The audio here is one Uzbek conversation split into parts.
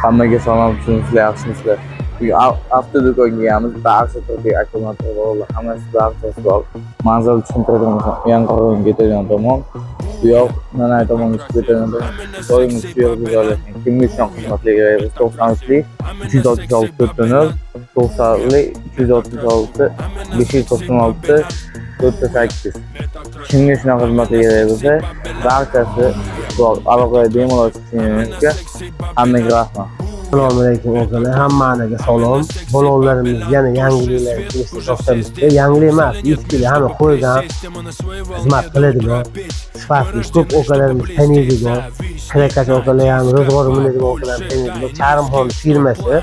Hammaga salom, tushunishlar, yaxshimisizlar? Hafta do'konga kelamiz. Barcha turli akkumulyator bor, hammasi barchasi bor. Manzil tushuntiradigan Yangiqo'rg'onga ketadigan tomon. Bu yoq Nanay tomonga chiqib ketadigan tomon. Doimiy shu yerga joylashgan. Kimga shunaqa xizmatlarga beramiz? 93 366 4 90 366 596 4 Kimga shunaqa xizmatlarga bersa, barchasi bor. Aloqaga bemalol chiqishingiz hammaga rahmat. Assalomu alaykum o'g'illar, hammaga salom. Bolalarimiz yana yangiliklar kelishni to'xtamiz. Yangilik emas, eskilar hamma qo'ygan xizmat qiladigan, sifatli ko'p o'g'illarimiz taniydigan, kirakash o'g'illar ham ro'zg'or bo'ladigan o'g'illar taniydigan Charimxon firmasi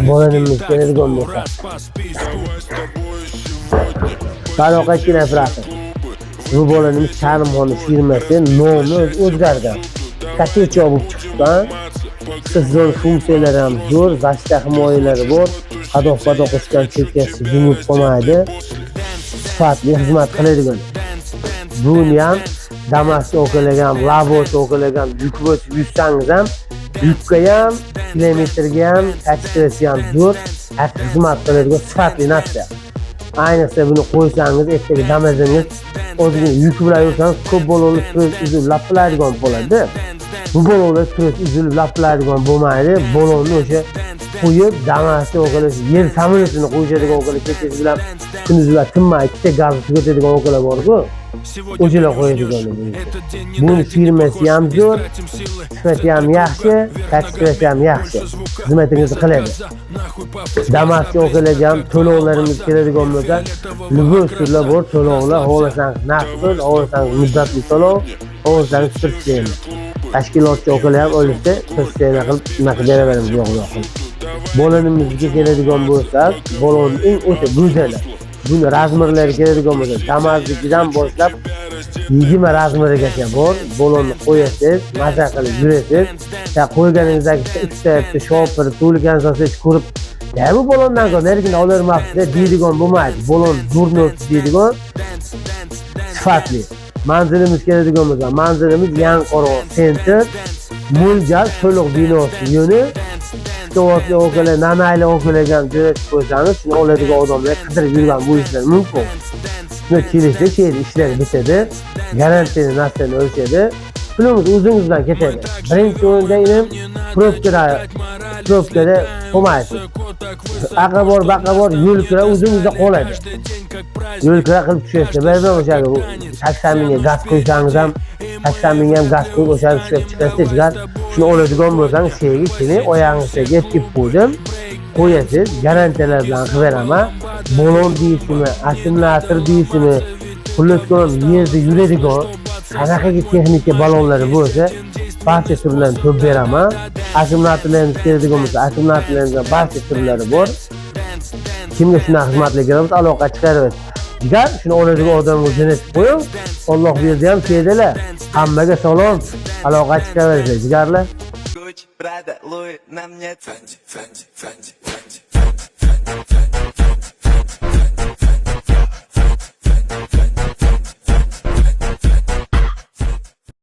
bolalarimiz keladigan bo'lsa. Qanoqa kirafrati. Bu bolalarimiz Charimxon firmasi nomi o'zgargan. Katecha bo'lib chiqqan. Sizlar funksiyalari ham zo'r, vashta himoyalari bor. Qadoq-qadoq o'sgan chekkasi yumib qolmaydi. Sifatli xizmat qiladigan. Buni ham Damas'ga o'qilagan, Labosga o'qilagan yuk yutsangiz ham, yukka ham, kilometrga ham, kachirasi ham zo'r, xizmat qiladigan sifatli narsa. Ayniqsa buni qo'ysangiz, ertaga damazingiz o'zini yuk bilan yursangiz, ko'p bo'loni turib uzib laplaydigan bo'ladi. Bu bolalar turib uzilib laplaydigan bo'lmaydi. Bolonni o'sha qo'yib, Damas'ga o'qilish, yer samolyotini qo'yishadigan o'qilish, kechasi bilan kunduz bilan tinmay ikkita gaz tugatadigan o'qilish bor-ku. O'shalar qo'yadigan. Buni firmasi ham zo'r, sifati ham yaxshi, kachirasi ham yaxshi. Xizmatingizni qiladi. Damas'ga o'qilagan to'lovlarimiz keladigan bo'lsa, любой turlar bor, to'lovlar, xohlasangiz naqd, xohlasangiz muddatli to'lov, xohlasangiz turistlaymiz. Tashkilotchi o'qilib ham o'lishda turistlayni qilib nima qilib beraveramiz, yo'q. Bolalimizga keladigan bo'lsak, bolaning eng o'ta go'zali. Buni razmerlari keladigan bo'lsa, Damas'dan boshlab 20 razmerigacha bor. Bolonni qo'yasiz, maza qilib yurasiz. Qo'yganingizdagi ikkita shopir to'lgan so'z ko'rib, "Ya bu bolondan ko'rgan olarmoqchi" deydigan bo'lmaydi. Bolon zo'rni deydigan sifatli. Manzilimiz keladigan bo'lsa, manzilimiz Yangiqo'rg'on Center, Mo'ljal to'liq binosi yo'li. To'g'ri o'qilgan, nanaylar o'qilgan joyga qo'ysangiz, shuni oladigan odamlar qidirib yurgan bo'lishlari mumkin. Shuni kelishda ishlar bitadi, garantiyali narsani o'lchadi, pulingiz o'zingizdan ketadi. Birinchi o'rinda ham probkada qolmaysiz. Aqabor, baqabor yo'lkira o'zingizda qoladi. Yo'lkira qilib tushasiz. Ba'zan o'sha 80 mingga gaz qo'ysangiz ham 80 mingga ham gaz qo'yib o'sha tushib chiqasiz. Shuni oladigan bo'lsangiz, sheyga keling, oyog'ingizga yetkib qo'ydim. Qo'yasiz, garantiyalar bilan qilib beraman. Bolon deysizmi, akkumulyator deysizmi, xullas yerda yuradigan qanaqagi texnika balonlari bo'lsa, barcha turlarini to'p beraman. Akkumulyatorlarimiz keladigan bo'lsa, akkumulyatorlarimizda barcha turlari bor. Kimga shunaqa xizmatlar kerak bo'lsa, aloqa chiqarasiz. Jigar, shuni oladigan odamga jo'natib qo'ying. Alloh berdi ham keldilar. Hammaga salom. Aloqa chiqaverasiz, jigarlar. Gucci, Prada, Louis, на мне Fendi.